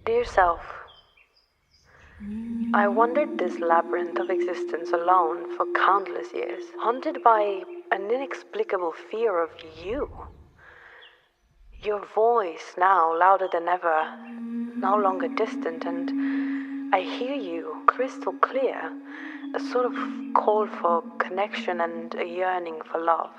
Dear self, I wandered this labyrinth of existence alone for countless years, haunted by an inexplicable fear of you. Your voice, now louder than ever, no longer distant, and I hear you crystal clear, a sort of call for connection and a yearning for love.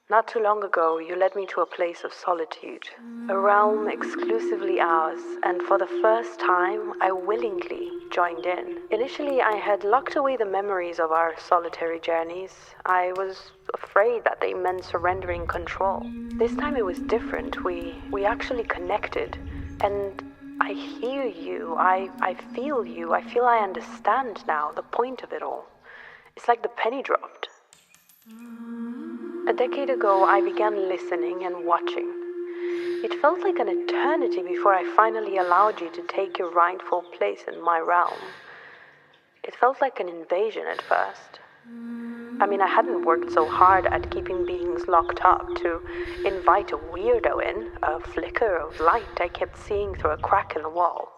Not too long ago, you led me to a place of solitude, a realm exclusively ours, and for the first time, I willingly joined in. Initially, I had locked away the memories of our solitary journeys. I was afraid that they meant surrendering control. This time it was different. We actually connected, and I hear you, I feel you, I feel I understand now the point of it all. It's like the penny dropped. A decade ago, I began listening and watching. It felt like an eternity before I finally allowed you to take your rightful place in my realm. It felt like an invasion at first. I hadn't worked so hard at keeping beings locked up to invite a weirdo in, a flicker of light I kept seeing through a crack in the wall.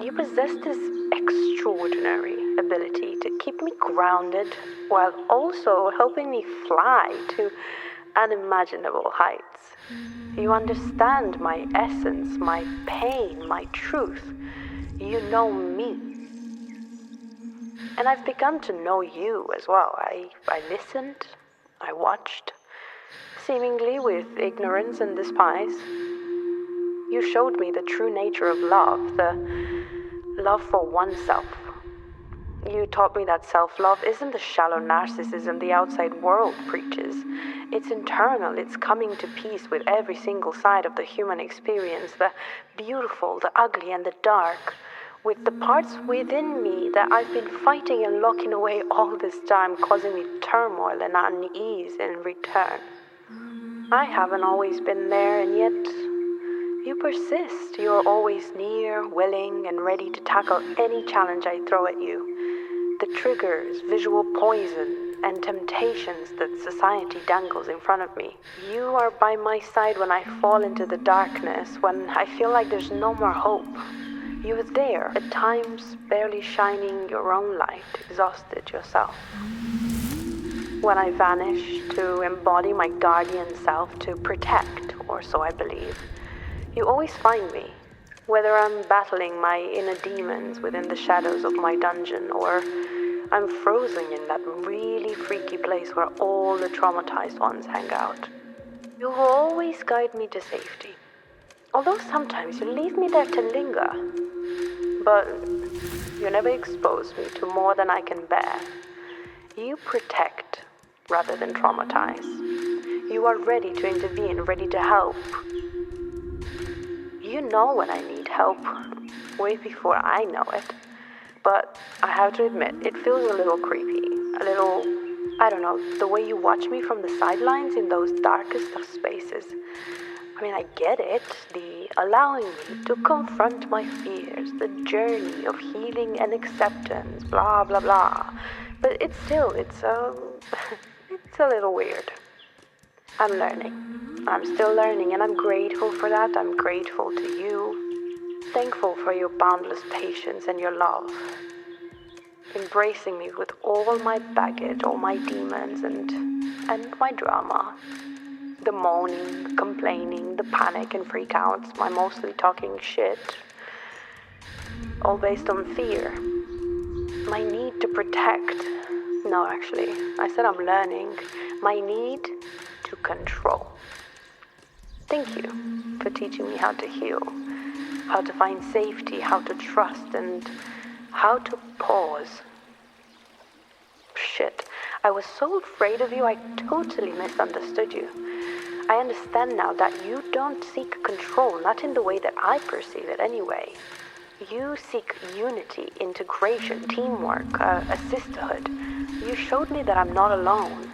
You possess this extraordinary ability to keep me grounded while also helping me fly to unimaginable heights. You understand my essence, my pain, my truth. You know me. And I've begun to know you as well. I listened, I watched, seemingly with ignorance and despise. You showed me the true nature of love, the love for oneself. You taught me that self-love isn't the shallow narcissism the outside world preaches. It's internal, it's coming to peace with every single side of the human experience, the beautiful, the ugly, and the dark, with the parts within me that I've been fighting and locking away all this time, causing me turmoil and unease in return. I haven't always been there, and yet you persist. You're always near, willing, and ready to tackle any challenge I throw at you. The triggers, visual poison, and temptations that society dangles in front of me. You are by my side when I fall into the darkness, when I feel like there's no more hope. You were there, at times barely shining your own light, exhausted yourself. When I vanish to embody my guardian self, to protect, or so I believe, you always find me, whether I'm battling my inner demons within the shadows of my dungeon, or I'm frozen in that really freaky place where all the traumatized ones hang out. You will always guide me to safety, although sometimes you leave me there to linger. But you never expose me to more than I can bear. You protect rather than traumatize. You are ready to intervene, ready to help. You know when I need help, way before I know it. But I have to admit, it feels a little creepy, a little, the way you watch me from the sidelines in those darkest of spaces. I get it, the allowing me to confront my fears, the journey of healing and acceptance, blah, blah, blah. But it's a little weird. I'm learning. I'm still learning, and I'm grateful for that. I'm grateful to you. Thankful for your boundless patience and your love. Embracing me with all my baggage, all my demons, and my drama. The moaning, the complaining, the panic and freakouts, my mostly talking shit. All based on fear. My need to protect. No, actually, I said I'm learning. My need to control. Thank you for teaching me how to heal, how to find safety, how to trust, and how to pause. Shit, I was so afraid of you, I totally misunderstood you. I understand now that you don't seek control, not in the way that I perceive it anyway. You seek unity, integration, teamwork, a sisterhood. You showed me that I'm not alone,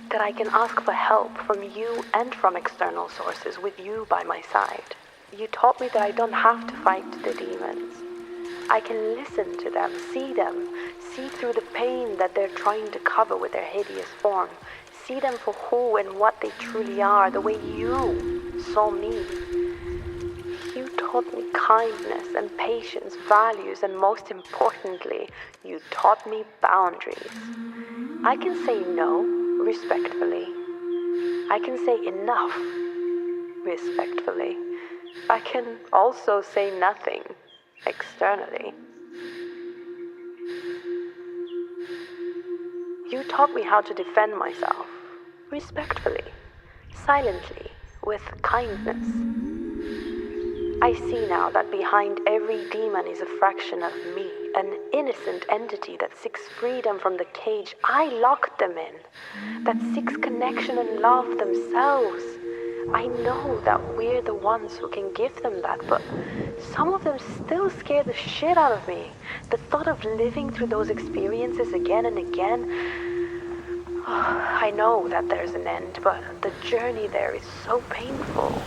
that I can ask for help from you and from external sources with you by my side. You taught me that I don't have to fight the demons. I can listen to them, see through the pain that they're trying to cover with their hideous form, see them for who and what they truly are, the way you saw me. You taught me kindness and patience, values, and most importantly, you taught me boundaries. I can say no respectfully. I can say enough respectfully. I can also say nothing externally. You taught me how to defend myself respectfully, silently, with kindness. I see now that behind every demon is a fraction of me, an innocent entity that seeks freedom from the cage I locked them in, that seeks connection and love themselves. I know that we're the ones who can give them that, but some of them still scare the shit out of me. The thought of living through those experiences again and again. I know that there's an end, but the journey there is so painful.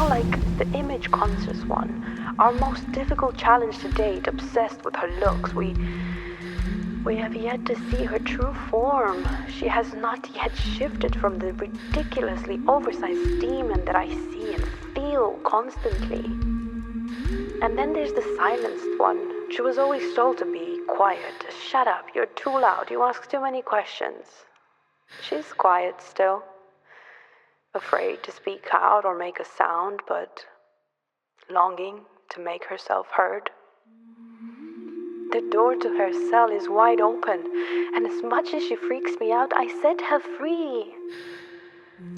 Like the image-conscious one, our most difficult challenge to date, obsessed with her looks. We have yet to see her true form. She has not yet shifted from the ridiculously oversized demon that I see and feel constantly. And then there's the silenced one. She was always told to be quiet. Shut up, you're too loud, you ask too many questions. She's quiet still. Afraid to speak out or make a sound, but longing to make herself heard. The door to her cell is wide open, and as much as she freaks me out, I set her free.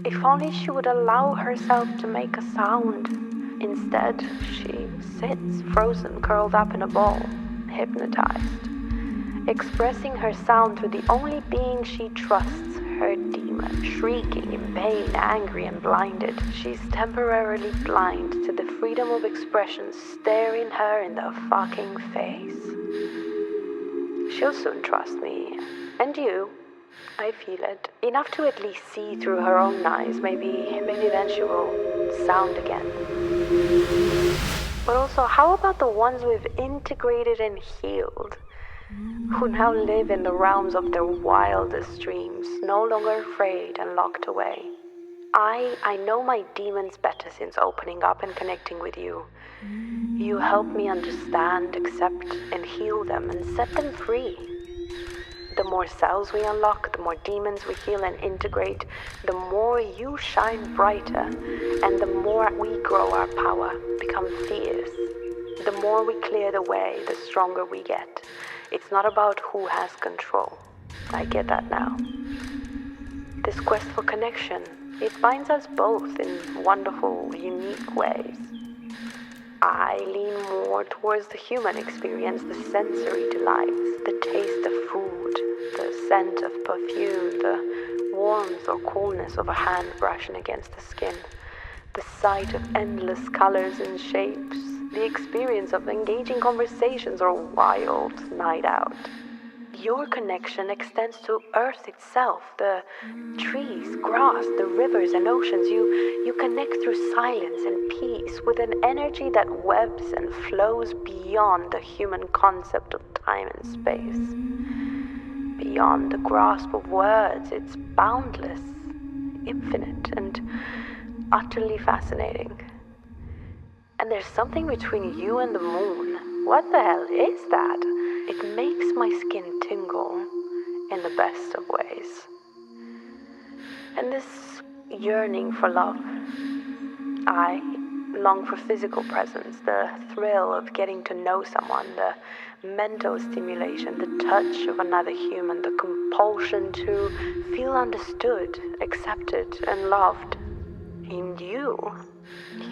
If only she would allow herself to make a sound. Instead, she sits frozen, curled up in a ball, hypnotized, expressing her sound to the only being she trusts, her demon, shrieking in pain, angry and blinded. She's temporarily blind to the freedom of expression staring her in the fucking face. She'll soon trust me, and you. I feel it. Enough to at least see through her own eyes. Maybe then she will sound again. But also, how about the ones we've integrated and healed? Who now live in the realms of their wildest dreams, no longer afraid and locked away. I know my demons better since opening up and connecting with you. You help me understand, accept, and heal them and set them free. The more cells we unlock, the more demons we heal and integrate, the more you shine brighter, and the more we grow our power, become fierce. The more we clear the way, the stronger we get. It's not about who has control. I get that now. This quest for connection, it binds us both in wonderful, unique ways. I lean more towards the human experience, the sensory delights, the taste of food, the scent of perfume, the warmth or coolness of a hand brushing against the skin, the sight of endless colors and shapes, the experience of engaging conversations or a wild night out. Your connection extends to Earth itself, the trees, grass, the rivers and oceans. You connect through silence and peace with an energy that webs and flows beyond the human concept of time and space. Beyond the grasp of words, it's boundless, infinite, and utterly fascinating. And there's something between you and the moon. What the hell is that? It makes my skin tingle in the best of ways. And this yearning for love, I long for physical presence, the thrill of getting to know someone, the mental stimulation, the touch of another human, the compulsion to feel understood, accepted, and loved. In you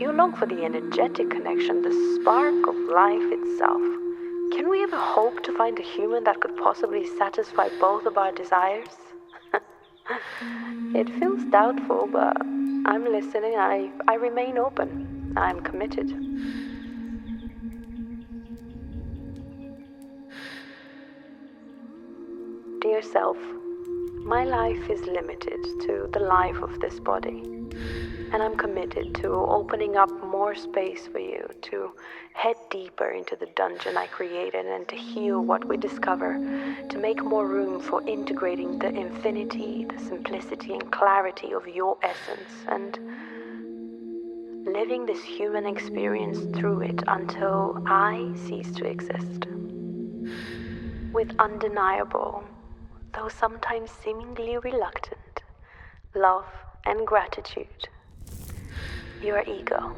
long for the energetic connection, the spark of life itself. Can we ever hope to find a human that could possibly satisfy both of our desires? It feels doubtful, but I'm listening. I remain open. I'm committed. Dear self, my life is limited to the life of this body. And I'm committed to opening up more space for you, to head deeper into the dungeon I created and to heal what we discover, to make more room for integrating the infinity, the simplicity and clarity of your essence, and living this human experience through it until I cease to exist. With undeniable, though sometimes seemingly reluctant, love and gratitude. Your ego,